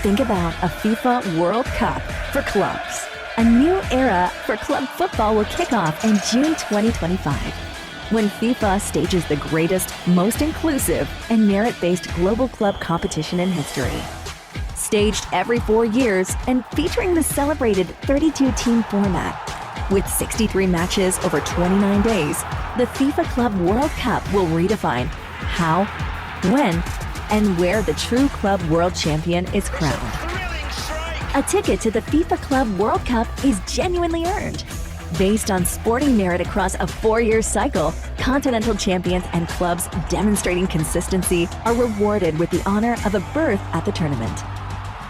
think about a FIFA World Cup for clubs. A new era for club football will kick off in June 2025, when FIFA stages the greatest, most inclusive, and merit-based global club competition in history. Staged every 4 years and featuring the celebrated 32-team format. With 63 matches over 29 days, the FIFA Club World Cup will redefine how, when, and where the true club world champion is crowned. A ticket to the FIFA Club World Cup is genuinely earned. Based on sporting merit across a 4-year cycle, continental champions and clubs demonstrating consistency are rewarded with the honor of a berth at the tournament.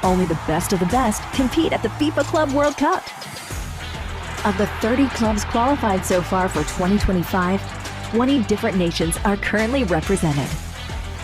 Only the best of the best compete at the FIFA Club World Cup. Of the 30 clubs qualified so far for 2025, 20 different nations are currently represented.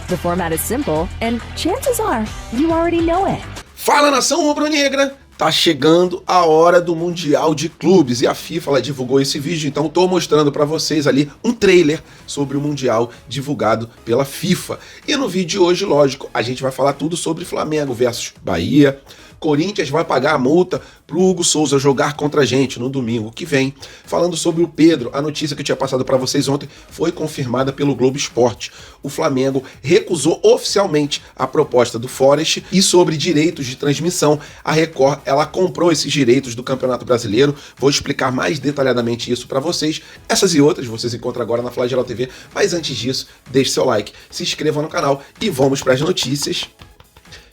The format is simple, and chances are you already know it. Fala, nação rubro-negra! Tá chegando a hora do Mundial de Clubes e a FIFA ela divulgou esse vídeo, então tô mostrando para vocês ali um trailer sobre o Mundial divulgado pela FIFA. E no vídeo de hoje, lógico, a gente vai falar tudo sobre Flamengo versus Bahia. Corinthians vai pagar a multa pro Hugo Souza jogar contra a gente no domingo que vem. Falando sobre o Pedro, a notícia que eu tinha passado para vocês ontem foi confirmada pelo Globo Esporte. O Flamengo recusou oficialmente a proposta do Forest e sobre direitos de transmissão. A Record, ela comprou esses direitos do Campeonato Brasileiro. Vou explicar mais detalhadamente isso para vocês. Essas e outras vocês encontram agora na Flagelo TV. Mas antes disso, deixe seu like, se inscreva no canal e vamos para as notícias,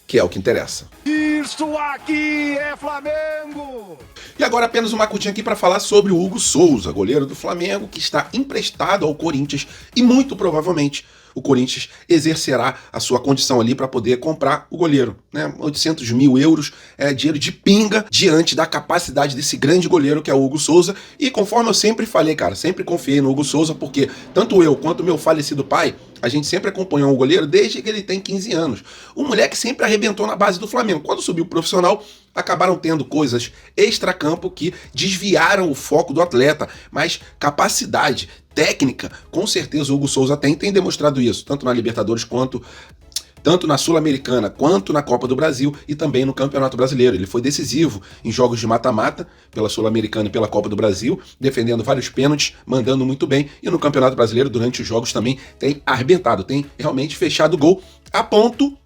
que é o que interessa. Isso aqui é Flamengo! E agora apenas uma curtinha aqui para falar sobre o Hugo Souza, goleiro do Flamengo, que está emprestado ao Corinthians e muito provavelmente o Corinthians exercerá a sua condição ali para poder comprar o goleiro, né? 800 mil euros é dinheiro de pinga diante da capacidade desse grande goleiro que é o Hugo Souza. E conforme eu sempre falei, cara, sempre confiei no Hugo Souza, porque tanto eu quanto meu falecido pai, a gente sempre acompanhou o goleiro desde que ele tem 15 anos. O moleque sempre arrebentou na base do Flamengo. Quando subiu o profissional, acabaram tendo coisas extracampo que desviaram o foco do atleta, mas capacidade técnica, com certeza o Hugo Souza tem demonstrado isso, tanto na Libertadores tanto na Sul-Americana quanto na Copa do Brasil e também no Campeonato Brasileiro. Ele foi decisivo em jogos de mata-mata pela Sul-Americana e pela Copa do Brasil, defendendo vários pênaltis, mandando muito bem, e no Campeonato Brasileiro durante os jogos também tem arrebentado, tem realmente fechado o gol, a ponto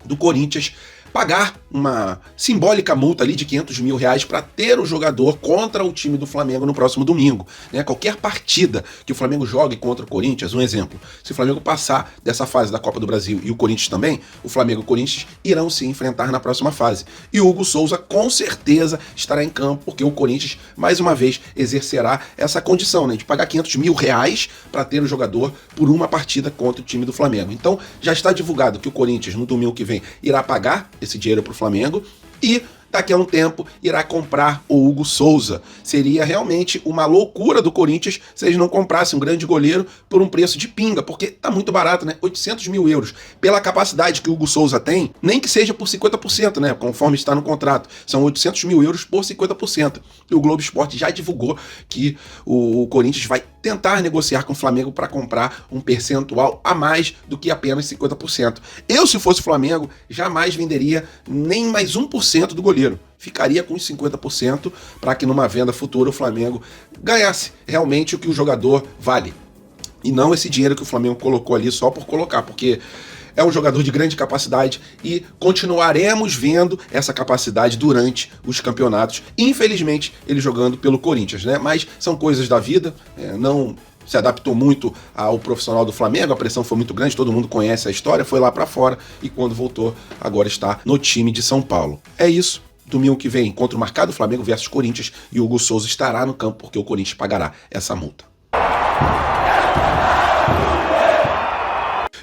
do Corinthians pagar uma simbólica multa ali de 500 mil reais para ter o jogador contra o time do Flamengo no próximo domingo, né? Qualquer partida que o Flamengo jogue contra o Corinthians, um exemplo, se o Flamengo passar dessa fase da Copa do Brasil e o Corinthians também, o Flamengo e o Corinthians irão se enfrentar na próxima fase. E o Hugo Souza com certeza estará em campo, porque o Corinthians mais uma vez exercerá essa condição, né, de pagar 500 mil reais para ter o jogador por uma partida contra o time do Flamengo. Então já está divulgado que o Corinthians no domingo que vem irá pagar esse dinheiro para o Flamengo e daqui a um tempo irá comprar o Hugo Souza. Seria realmente uma loucura do Corinthians se eles não comprassem um grande goleiro por um preço de pinga, porque tá muito barato, né? 800 mil euros. Pela capacidade que o Hugo Souza tem, nem que seja por 50%, né? Conforme está no contrato. São 800 mil euros por 50%. E o Globo Esporte já divulgou que o Corinthians vai tentar negociar com o Flamengo para comprar um percentual a mais do que apenas 50%. Eu, se fosse o Flamengo, jamais venderia nem mais 1% do goleiro. Ficaria com os 50% para que numa venda futura o Flamengo ganhasse realmente o que o jogador vale. E não esse dinheiro que o Flamengo colocou ali só por colocar, porque é um jogador de grande capacidade e continuaremos vendo essa capacidade durante os campeonatos. Infelizmente, ele jogando pelo Corinthians, né? Mas são coisas da vida, não se adaptou muito ao profissional do Flamengo, a pressão foi muito grande, todo mundo conhece a história, foi lá pra fora e quando voltou, agora está no time de São Paulo. É isso. Domingo que vem, encontro marcado, Flamengo versus Corinthians, e o Hugo Souza estará no campo porque o Corinthians pagará essa multa.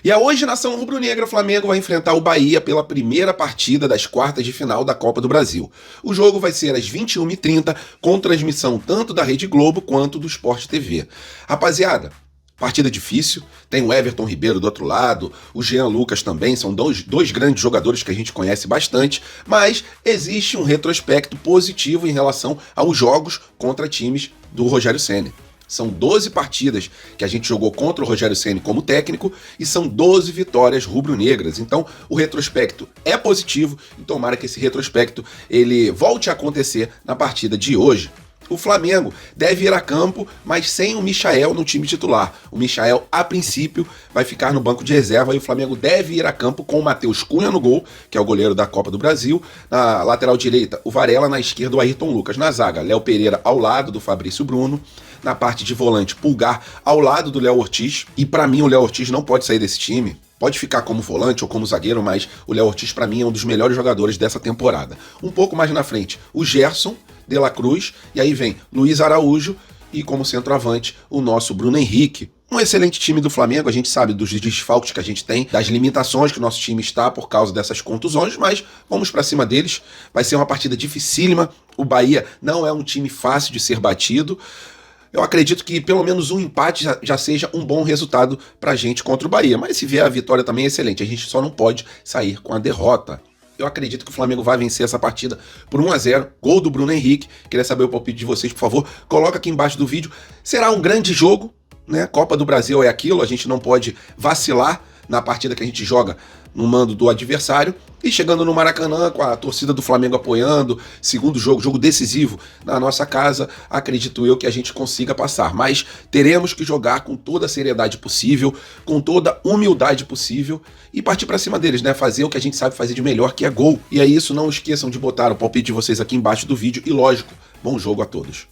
E a hoje, nação rubro-negra, o Flamengo vai enfrentar o Bahia pela primeira partida das quartas de final da Copa do Brasil. O jogo vai ser às 21h30, com transmissão tanto da Rede Globo quanto do Sport TV. Rapaziada, partida difícil, tem o Everton Ribeiro do outro lado, o Jean Lucas também, são dois grandes jogadores que a gente conhece bastante, mas existe um retrospecto positivo em relação aos jogos contra times do Rogério Ceni. São 12 partidas que a gente jogou contra o Rogério Ceni como técnico e são 12 vitórias rubro-negras. Então, o retrospecto é positivo e tomara que esse retrospecto ele volte a acontecer na partida de hoje. O Flamengo deve ir a campo, mas sem o Michael no time titular. O Michael, a princípio, vai ficar no banco de reserva e o Flamengo deve ir a campo com o Matheus Cunha no gol, que é o goleiro da Copa do Brasil. Na lateral direita, o Varela, na esquerda, o Ayrton Lucas. Na zaga, Léo Pereira ao lado do Fabrício Bruno. Na parte de volante, Pulgar ao lado do Léo Ortiz. E pra mim, o Léo Ortiz não pode sair desse time. Pode ficar como volante ou como zagueiro, mas o Léo Ortiz, pra mim, é um dos melhores jogadores dessa temporada. Um pouco mais na frente, o Gerson de la Cruz, e aí vem Luiz Araújo e como centroavante o nosso Bruno Henrique. Um excelente time do Flamengo, a gente sabe dos desfalques que a gente tem, das limitações que o nosso time está por causa dessas contusões, mas vamos pra cima deles. Vai ser uma partida dificílima, o Bahia não é um time fácil de ser batido. Eu acredito que pelo menos um empate já seja um bom resultado pra gente contra o Bahia, mas se vier a vitória também é excelente, a gente só não pode sair com a derrota. Eu acredito que o Flamengo vai vencer essa partida por 1-0, gol do Bruno Henrique. Queria saber o palpite de vocês, por favor, coloca aqui embaixo do vídeo. Será um grande jogo, né? Copa do Brasil é aquilo, a gente não pode vacilar na partida que a gente joga no mando do adversário. E chegando no Maracanã, com a torcida do Flamengo apoiando, segundo jogo decisivo na nossa casa, acredito eu que a gente consiga passar. Mas teremos que jogar com toda a seriedade possível, com toda a humildade possível e partir pra cima deles, né? Fazer o que a gente sabe fazer de melhor, que é gol. E é isso, não esqueçam de botar o palpite de vocês aqui embaixo do vídeo e, lógico, bom jogo a todos.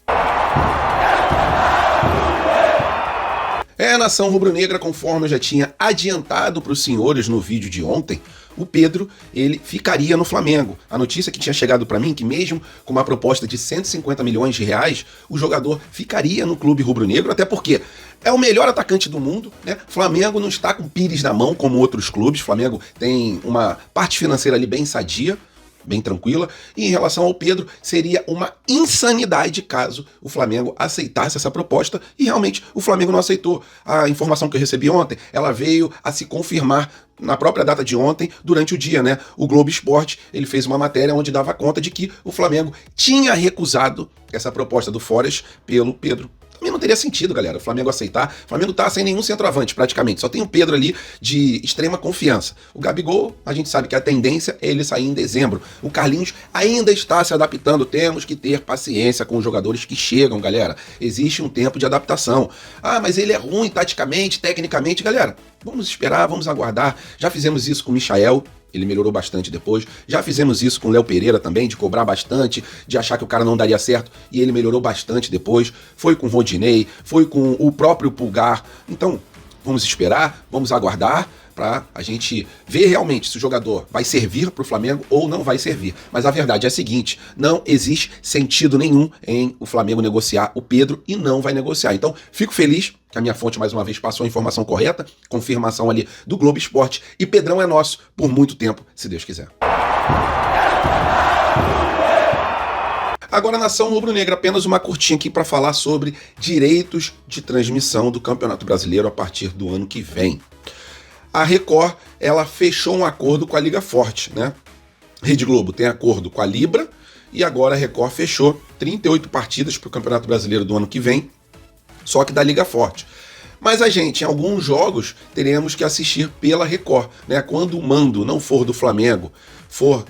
Nação rubro-negra, conforme eu já tinha adiantado para os senhores no vídeo de ontem, o Pedro, ele ficaria no Flamengo. A notícia que tinha chegado para mim, que mesmo com uma proposta de 150 milhões de reais, o jogador ficaria no clube rubro-negro, até porque é o melhor atacante do mundo, né? Flamengo não está com pires na mão como outros clubes, Flamengo tem uma parte financeira ali bem sadia, bem tranquila, e em relação ao Pedro, seria uma insanidade caso o Flamengo aceitasse essa proposta, e realmente o Flamengo não aceitou. A informação que eu recebi ontem, ela veio a se confirmar na própria data de ontem, durante o dia, né? O Globo Esporte, ele fez uma matéria onde dava conta de que o Flamengo tinha recusado essa proposta do Forest pelo Pedro. Também não teria sentido, galera, o Flamengo aceitar. O Flamengo tá sem nenhum centroavante, praticamente. Só tem o Pedro ali de extrema confiança. O Gabigol, a gente sabe que a tendência é ele sair em dezembro. O Carlinhos ainda está se adaptando. Temos que ter paciência com os jogadores que chegam, galera. Existe um tempo de adaptação. Ah, mas ele é ruim taticamente, tecnicamente. Galera, vamos esperar, vamos aguardar. Já fizemos isso com o Michael. Ele melhorou bastante depois. Já fizemos isso com o Léo Pereira também, de cobrar bastante, de achar que o cara não daria certo, e ele melhorou bastante depois. Foi com o Rodinei, foi com o próprio Pulgar. Então, vamos esperar, vamos aguardar para a gente ver realmente se o jogador vai servir para o Flamengo ou não vai servir. Mas a verdade é a seguinte, não existe sentido nenhum em o Flamengo negociar o Pedro e não vai negociar. Então, fico feliz que a minha fonte, mais uma vez, passou a informação correta, confirmação ali do Globo Esporte, e Pedrão é nosso por muito tempo, se Deus quiser. Agora, nação rubro-negra, apenas uma curtinha aqui para falar sobre direitos de transmissão do Campeonato Brasileiro a partir do ano que vem. A Record, ela fechou um acordo com a Liga Forte, né? Rede Globo tem acordo com a Libra e agora a Record fechou 38 partidas para o Campeonato Brasileiro do ano que vem, só que da Liga Forte. Mas a gente, em alguns jogos, teremos que assistir pela Record, né? Quando o mando não for do Flamengo, for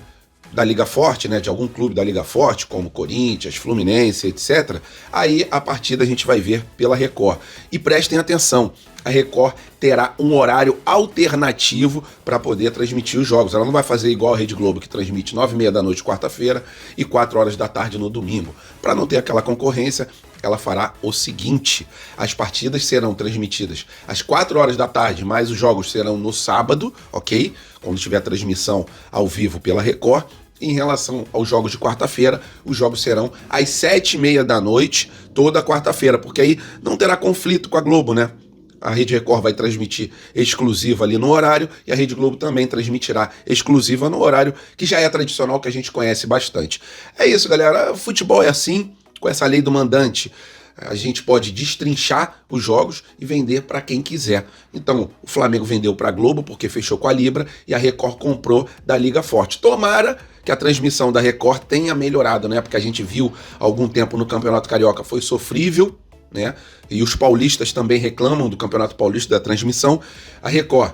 da Liga Forte, né, de algum clube da Liga Forte, como Corinthians, Fluminense, etc., aí a partida a gente vai ver pela Record. E prestem atenção, a Record terá um horário alternativo para poder transmitir os jogos. Ela não vai fazer igual a Rede Globo, que transmite 9h30 da noite quarta-feira e 4h da tarde no domingo. Para não ter aquela concorrência, ela fará o seguinte: as partidas serão transmitidas às 4h da tarde, mas os jogos serão no sábado, ok? Quando tiver transmissão ao vivo pela Record. Em relação aos jogos de quarta-feira, os jogos serão às 7h30 da noite, toda quarta-feira, porque aí não terá conflito com a Globo, né? A Rede Record vai transmitir exclusiva ali no horário e a Rede Globo também transmitirá exclusiva no horário, que já é tradicional, que a gente conhece bastante. É isso, galera. Futebol é assim, com essa lei do mandante. A gente pode destrinchar os jogos e vender para quem quiser. Então, o Flamengo vendeu para a Globo porque fechou com a Libra e a Record comprou da Liga Forte. Tomara que a transmissão da Record tenha melhorado, né? Porque a gente viu há algum tempo no Campeonato Carioca, foi sofrível, né? E os paulistas também reclamam do Campeonato Paulista da transmissão. A Record,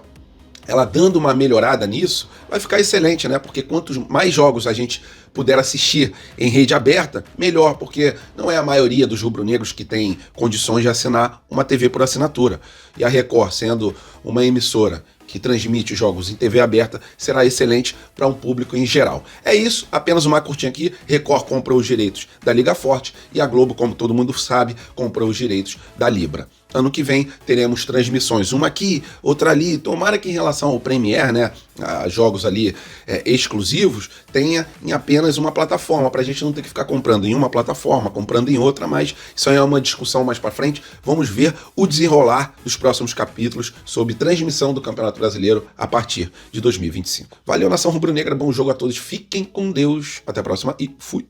ela dando uma melhorada nisso, vai ficar excelente, né? Porque quantos mais jogos a gente puder assistir em rede aberta, melhor, porque não é a maioria dos rubro-negros que tem condições de assinar uma TV por assinatura. E a Record, sendo uma emissora que transmite os jogos em TV aberta, será excelente para um público em geral. É isso, apenas uma curtinha aqui. Record comprou os direitos da Liga Forte e a Globo, como todo mundo sabe, comprou os direitos da Libra. Ano que vem teremos transmissões, uma aqui, outra ali. Tomara que em relação ao Premier, né, a jogos ali exclusivos, tenha em apenas uma plataforma, para a gente não ter que ficar comprando em uma plataforma, comprando em outra, mas isso aí é uma discussão mais para frente. Vamos ver o desenrolar dos próximos capítulos sobre transmissão do Campeonato Brasileiro a partir de 2025. Valeu, nação rubro-negra, bom jogo a todos, fiquem com Deus, até a próxima e fui!